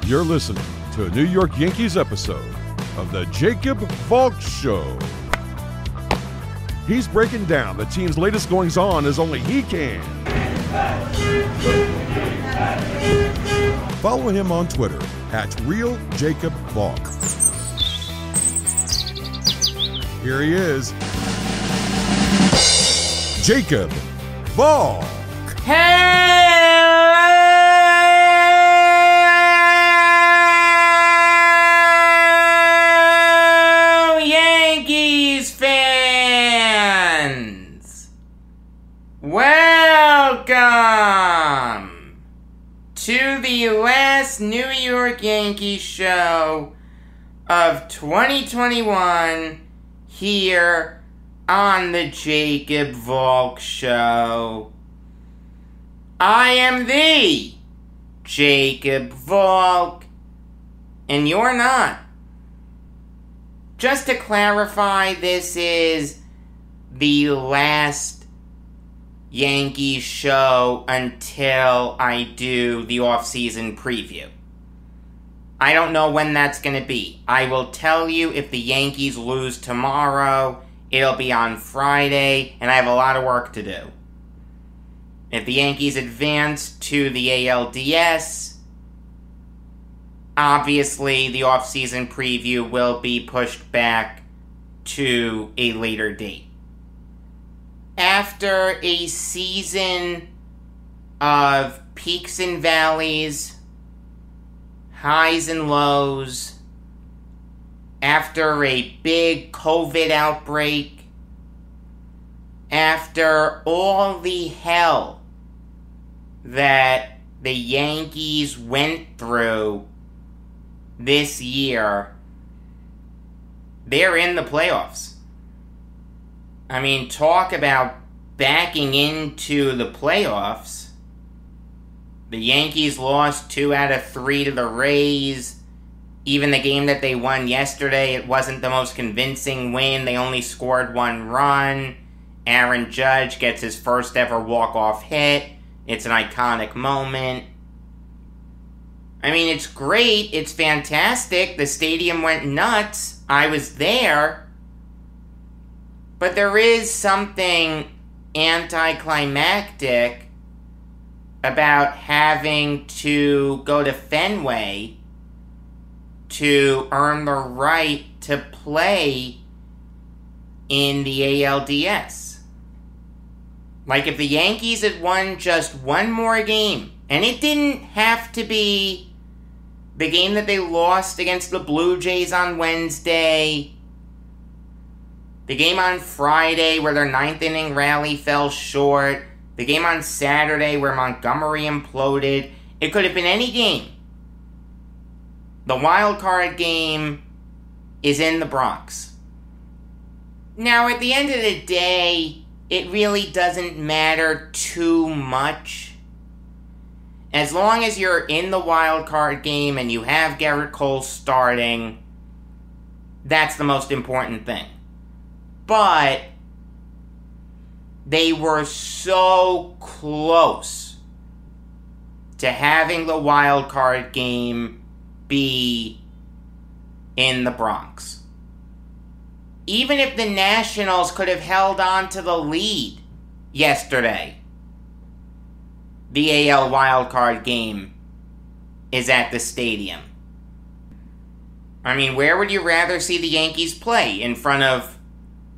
You're listening to a New York Yankees episode of the Jacob Valk Show. He's breaking down the team's latest goings-on as only he can. Follow him on Twitter @RealJacobValk. Here he is, Jacob Valk. Hello, Yankees fans! Welcome to the last New York Yankees show of 2021 here on the Jacob Valk Show. I am the Jacob Valk, and you're not. Just to clarify, this is the last Yankees show until I do the off-season preview. I don't know when that's going to be. I will tell you if the Yankees lose tomorrow, it'll be on Friday, and I have a lot of work to do. If the Yankees advance to the ALDS, obviously the off-season preview will be pushed back to a later date. After a season of peaks and valleys, highs and lows, after a big COVID outbreak, after all the hell that the Yankees went through this year, they're in the playoffs. I mean, talk about backing into the playoffs. The Yankees lost 2 out of 3 to the Rays. Even the game that they won yesterday, it wasn't the most convincing win. They only scored 1 run. Aaron Judge gets his first ever walk-off hit. It's an iconic moment. I mean, it's great. It's fantastic. The stadium went nuts. I was there. But there is something anticlimactic about having to go to Fenway to earn the right to play in the ALDS. Like, if the Yankees had won just one more game, and it didn't have to be the game that they lost against the Blue Jays on Wednesday, the game on Friday where their 9th inning rally fell short, the game on Saturday where Montgomery imploded, it could have been any game. The wild card game is in the Bronx. Now, at the end of the day, it really doesn't matter too much. As long as you're in the wild card game and you have Garrett Cole starting, that's the most important thing. But they were so close to having the wild card game be in the Bronx. Even if the Nationals could have held on to the lead yesterday, the AL wildcard game is at the stadium. I mean, where would you rather see the Yankees play? In front of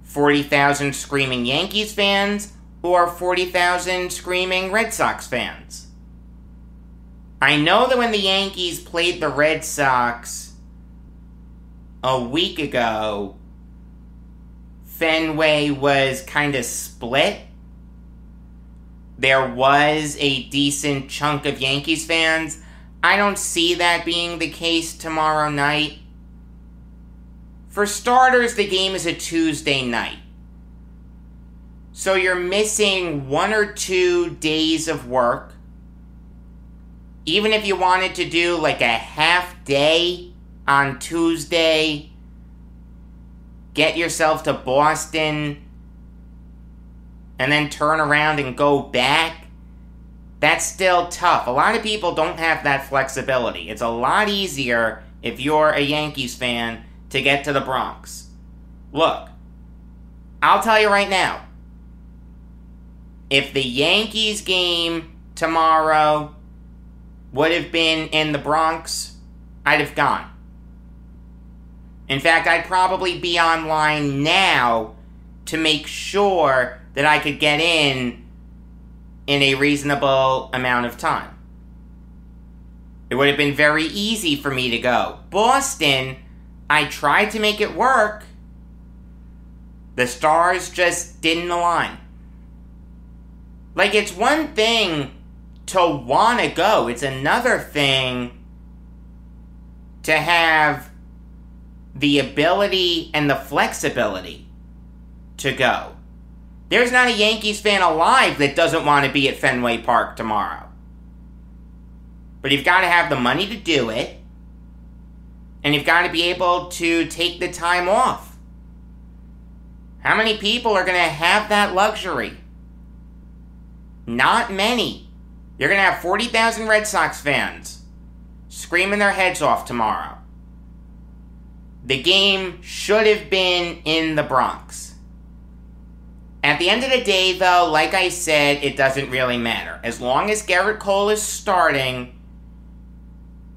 40,000 screaming Yankees fans or 40,000 screaming Red Sox fans? I know that when the Yankees played the Red Sox a week ago, Fenway was kind of split. There was a decent chunk of Yankees fans. I don't see that being the case tomorrow night. For starters, the game is a Tuesday night. So you're missing 1 or 2 days of work. Even if you wanted to do like a half day on Tuesday, get yourself to Boston, and then turn around and go back, that's still tough. A lot of people don't have that flexibility. It's a lot easier if you're a Yankees fan to get to the Bronx. Look, I'll tell you right now, if the Yankees game tomorrow would have been in the Bronx, I'd have gone. In fact, I'd probably be online now to make sure that I could get in a reasonable amount of time. It would have been very easy for me to go. Boston, I tried to make it work. The stars just didn't align. Like, it's one thing to want to go. It's another thing to have the ability and the flexibility to go. There's not a Yankees fan alive that doesn't want to be at Fenway Park tomorrow. But you've got to have the money to do it, and you've got to be able to take the time off. How many people are going to have that luxury? Not many. You're going to have 40,000 Red Sox fans screaming their heads off tomorrow. The game should have been in the Bronx. At the end of the day, though, like I said, it doesn't really matter. As long as Gerrit Cole is starting,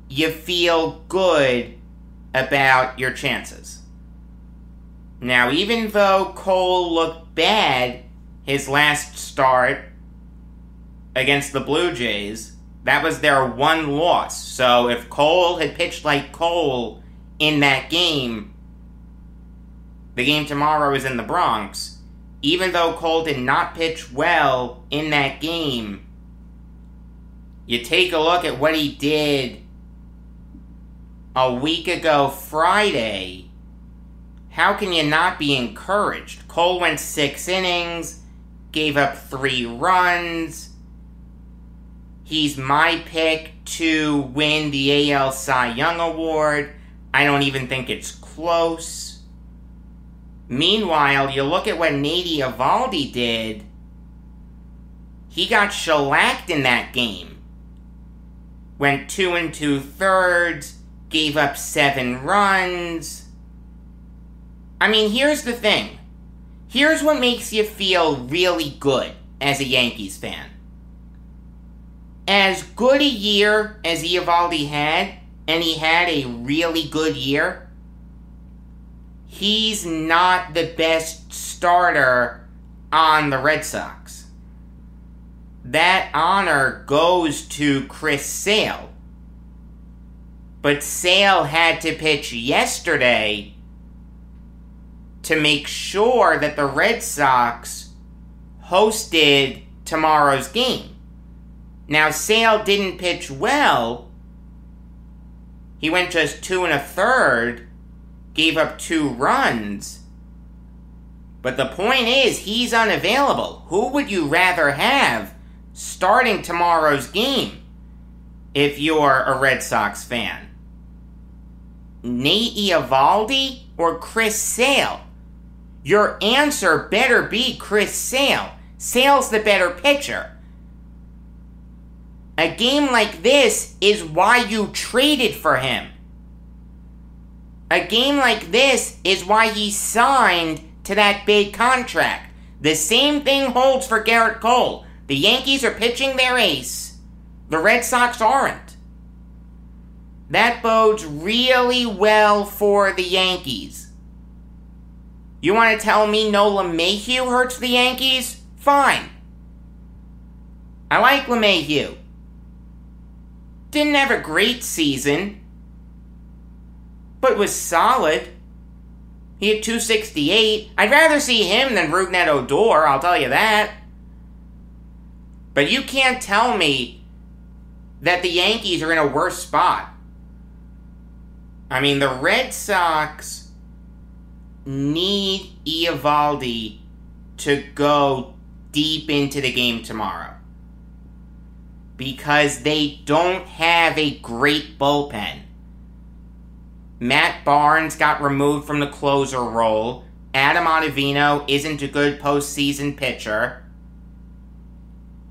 you feel good about your chances. Now, even though Cole looked bad his last start against the Blue Jays, that was their one loss. So if Cole had pitched like Cole in that game, the game tomorrow is in the Bronx. Even though Cole did not pitch well in that game, you take a look at what he did a week ago Friday, how can you not be encouraged? Cole went 6 innings, gave up 3 runs. He's my pick to win the AL Cy Young Award. I don't even think it's close. Meanwhile, you look at what Nate Eovaldi did. He got shellacked in that game. Went 2 2/3, gave up 7 runs. I mean, here's the thing. Here's what makes you feel really good as a Yankees fan. As good a year as Eovaldi had, and he had a really good year, he's not the best starter on the Red Sox. That honor goes to Chris Sale. But Sale had to pitch yesterday to make sure that the Red Sox hosted tomorrow's game. Now, Sale didn't pitch well. He went just 2 1/3, gave up 2 runs. But the point is, he's unavailable. Who would you rather have starting tomorrow's game if you're a Red Sox fan? Nate Eovaldi or Chris Sale? Your answer better be Chris Sale. Sale's the better pitcher. A game like this is why you traded for him. A game like this is why he signed to that big contract. The same thing holds for Gerrit Cole. The Yankees are pitching their ace. The Red Sox aren't. That bodes really well for the Yankees. You want to tell me no LeMahieu hurts the Yankees? Fine. I like LeMahieu. Didn't have a great season, but was solid. He had 268. I'd rather see him than Rougned Odor, I'll tell you that. But you can't tell me that the Yankees are in a worse spot. I mean, the Red Sox need Eovaldi to go deep into the game tomorrow, because they don't have a great bullpen. Matt Barnes got removed from the closer role. Adam Ottavino isn't a good postseason pitcher.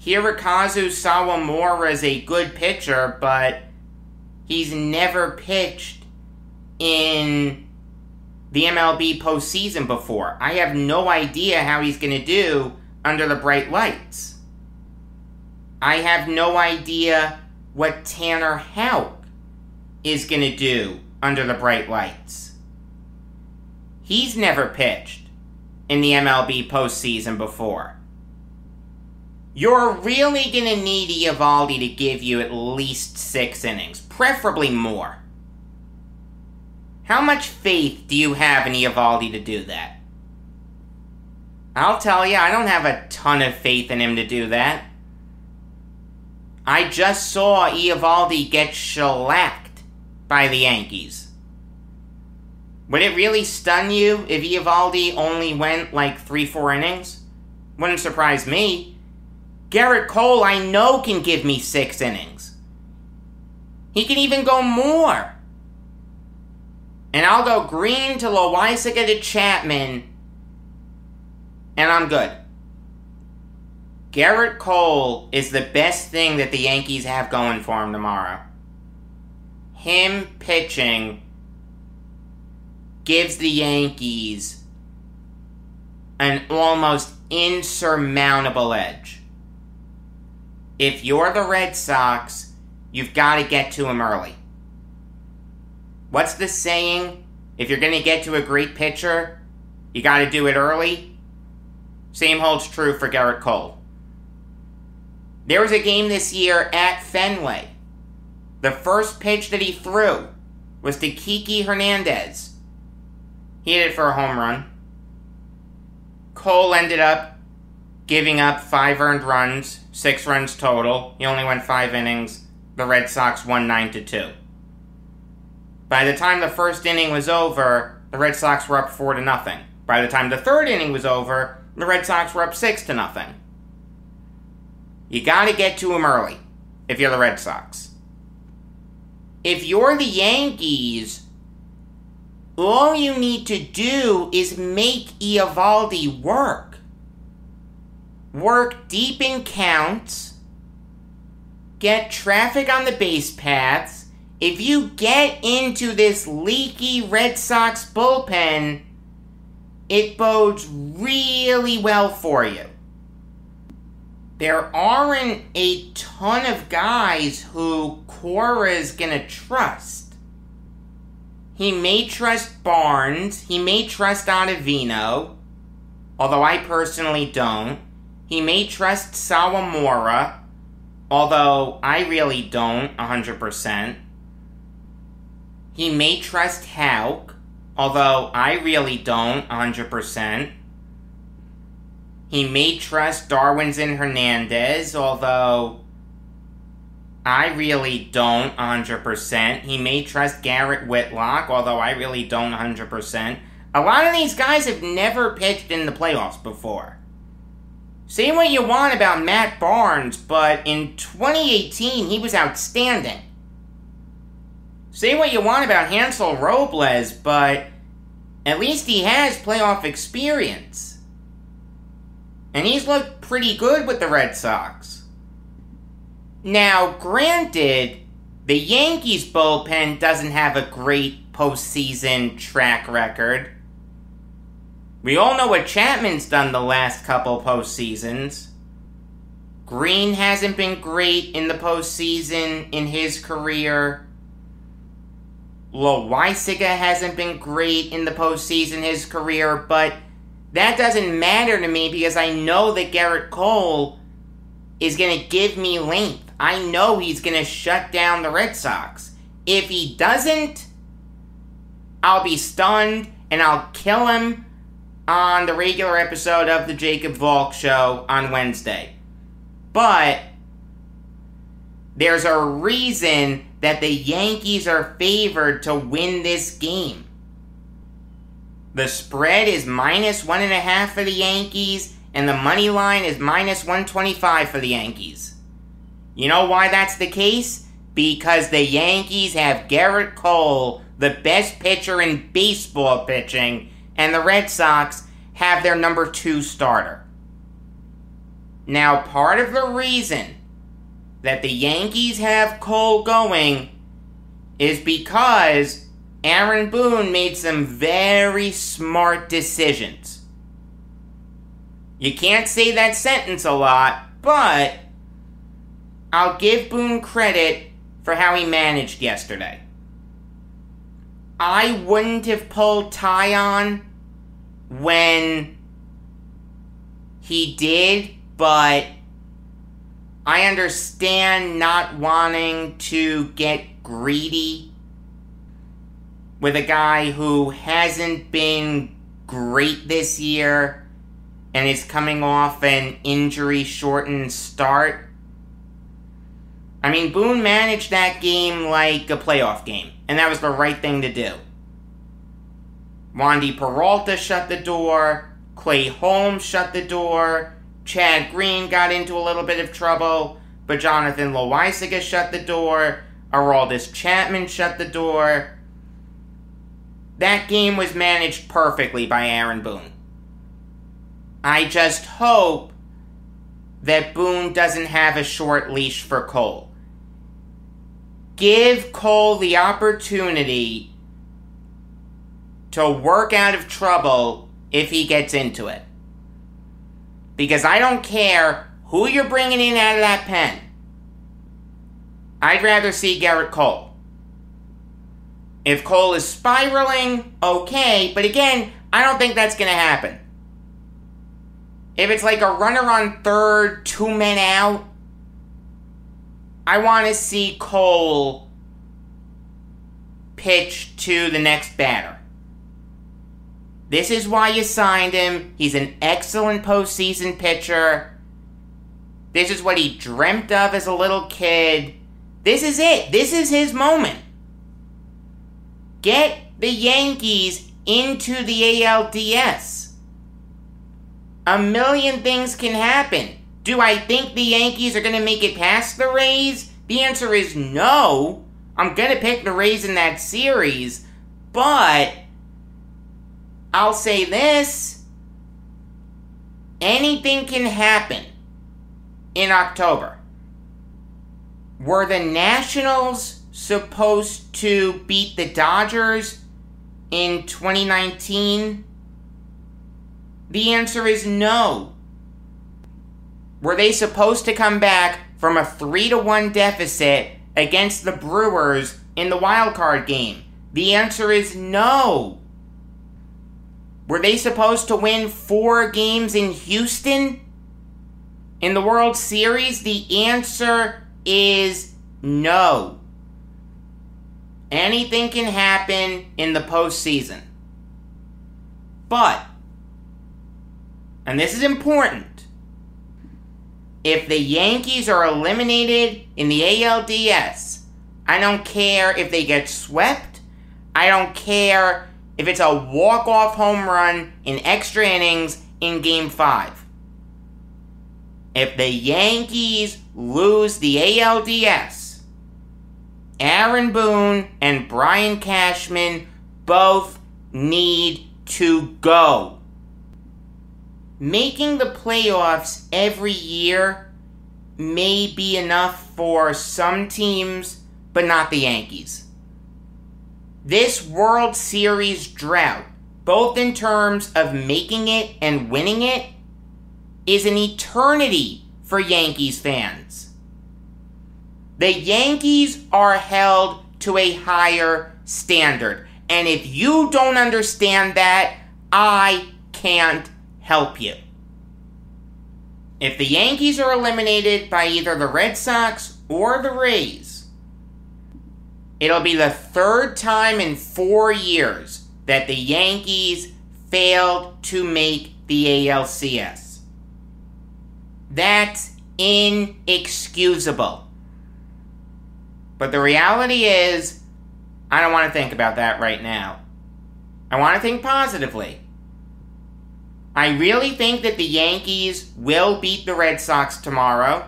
Hirokazu Sawamura is a good pitcher, but he's never pitched in the MLB postseason before. I have no idea how he's going to do under the bright lights. I have no idea what Tanner Houck is going to do under the bright lights. He's never pitched in the MLB postseason before. You're really going to need Eovaldi to give you at least 6 innings, preferably more. How much faith do you have in Eovaldi to do that? I'll tell you, I don't have a ton of faith in him to do that. I just saw Eovaldi get shellacked by the Yankees. Would it really stun you if Eovaldi only went like 3-4 innings? Wouldn't surprise me. Garrett Cole, I know, can give me 6 innings. He can even go more. And I'll go Green to Loaisiga to Chapman, and I'm good. Garrett Cole is the best thing that the Yankees have going for him tomorrow. Him pitching gives the Yankees an almost insurmountable edge. If you're the Red Sox, you've got to get to him early. What's the saying? If you're going to get to a great pitcher, you got to do it early. Same holds true for Garrett Cole. There was a game this year at Fenway. The first pitch that he threw was to Kiki Hernandez. He hit it for a home run. Cole ended up giving up 5 earned runs, 6 runs total. He only went 5 innings. The Red Sox won 9-2. By the time the first inning was over, the Red Sox were up 4-0. By the time the third inning was over, the Red Sox were up 6-0. You gotta get to him early, if you're the Red Sox. If you're the Yankees, all you need to do is make Eovaldi work. Work deep in counts. Get traffic on the base paths. If you get into this leaky Red Sox bullpen, it bodes really well for you. There aren't a ton of guys who Cora's gonna trust. He may trust Barnes. He may trust Ottavino, although I personally don't. He may trust Sawamura, although I really don't 100%. He may trust Houck, although I really don't 100%. He may trust Darwinzon Hernandez, although I really don't 100%. He may trust Garrett Whitlock, although I really don't 100%. A lot of these guys have never pitched in the playoffs before. Say what you want about Matt Barnes, but in 2018, he was outstanding. Say what you want about Hansel Robles, but at least he has playoff experience. And he's looked pretty good with the Red Sox. Now, granted, the Yankees bullpen doesn't have a great postseason track record. We all know what Chapman's done the last couple postseasons. Green hasn't been great in the postseason in his career. Loaisiga hasn't been great in the postseason in his career, but that doesn't matter to me because I know that Garrett Cole is going to give me length. I know he's going to shut down the Red Sox. If he doesn't, I'll be stunned and I'll kill him on the regular episode of the Jacob Valk Show on Wednesday. But there's a reason that the Yankees are favored to win this game. The spread is -1.5 for the Yankees, and the money line is -125 for the Yankees. You know why that's the case? Because the Yankees have Garrett Cole, the best pitcher in baseball pitching, and the Red Sox have their number 2 starter. Now, part of the reason that the Yankees have Cole going is because Aaron Boone made some very smart decisions. You can't say that sentence a lot, but I'll give Boone credit for how he managed yesterday. I wouldn't have pulled Tyon when he did, but I understand not wanting to get greedy with a guy who hasn't been great this year and is coming off an injury-shortened start. I mean, Boone managed that game like a playoff game, and that was the right thing to do. Wandy Peralta shut the door, Clay Holmes shut the door, Chad Green got into a little bit of trouble, but Jonathan Loaisiga shut the door, Aroldis Chapman shut the door. That game was managed perfectly by Aaron Boone. I just hope that Boone doesn't have a short leash for Cole. Give Cole the opportunity to work out of trouble if he gets into it. Because I don't care who you're bringing in out of that pen. I'd rather see Garrett Cole. If Cole is spiraling, okay, but again, I don't think that's going to happen. If it's like a runner on third, 2 men out, I want to see Cole pitch to the next batter. This is why you signed him. He's an excellent postseason pitcher. This is what he dreamt of as a little kid. This is it. This is his moment. Get the Yankees into the ALDS. A million things can happen. Do I think the Yankees are going to make it past the Rays? The answer is no. I'm going to pick the Rays in that series. But I'll say this. Anything can happen in October. Were the Nationals supposed to beat the Dodgers in 2019? The answer is no. Were they supposed to come back from a 3-1 deficit against the Brewers in the wild card game? The answer is no. Were they supposed to win 4 games in Houston in the World Series? The answer is no. Anything can happen in the postseason. But, and this is important, if the Yankees are eliminated in the ALDS, I don't care if they get swept. I don't care if it's a walk-off home run in extra innings in Game 5. If the Yankees lose the ALDS, Aaron Boone and Brian Cashman both need to go. Making the playoffs every year may be enough for some teams, but not the Yankees. This World Series drought, both in terms of making it and winning it, is an eternity for Yankees fans. The Yankees are held to a higher standard. And if you don't understand that, I can't help you. If the Yankees are eliminated by either the Red Sox or the Rays, it'll be the 3rd time in 4 years that the Yankees failed to make the ALCS. That's inexcusable. But the reality is, I don't want to think about that right now. I want to think positively. I really think that the Yankees will beat the Red Sox tomorrow.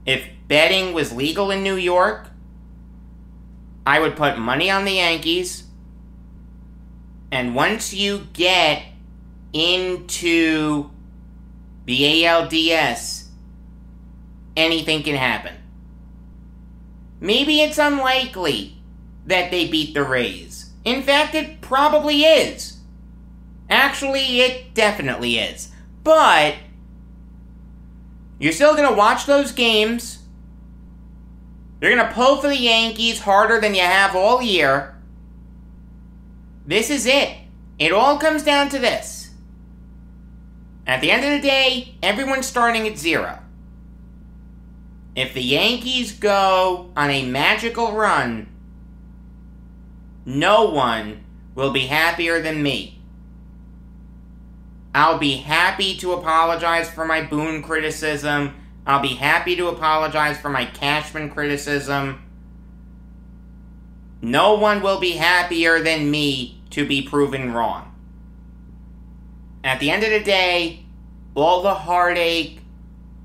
If betting was legal in New York, I would put money on the Yankees. And once you get into the ALDS, anything can happen. Maybe it's unlikely that they beat the Rays. In fact, it probably is. Actually, it definitely is. But you're still going to watch those games. You're going to pull for the Yankees harder than you have all year. This is it. It all comes down to this. At the end of the day, everyone's starting at 0. If the Yankees go on a magical run, no one will be happier than me. I'll be happy to apologize for my Boone criticism. I'll be happy to apologize for my Cashman criticism. No one will be happier than me to be proven wrong. At the end of the day, all the heartache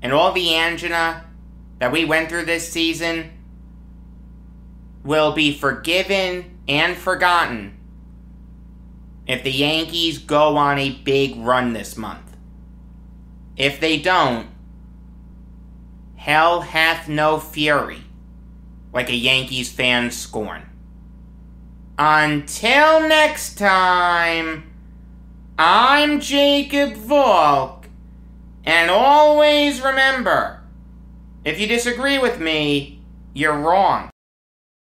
and all the angina that we went through this season will be forgiven and forgotten if the Yankees go on a big run this month. If they don't, hell hath no fury, like a Yankees fan's scorn. Until next time, I'm Jacob Valk, and always remember, if you disagree with me, you're wrong.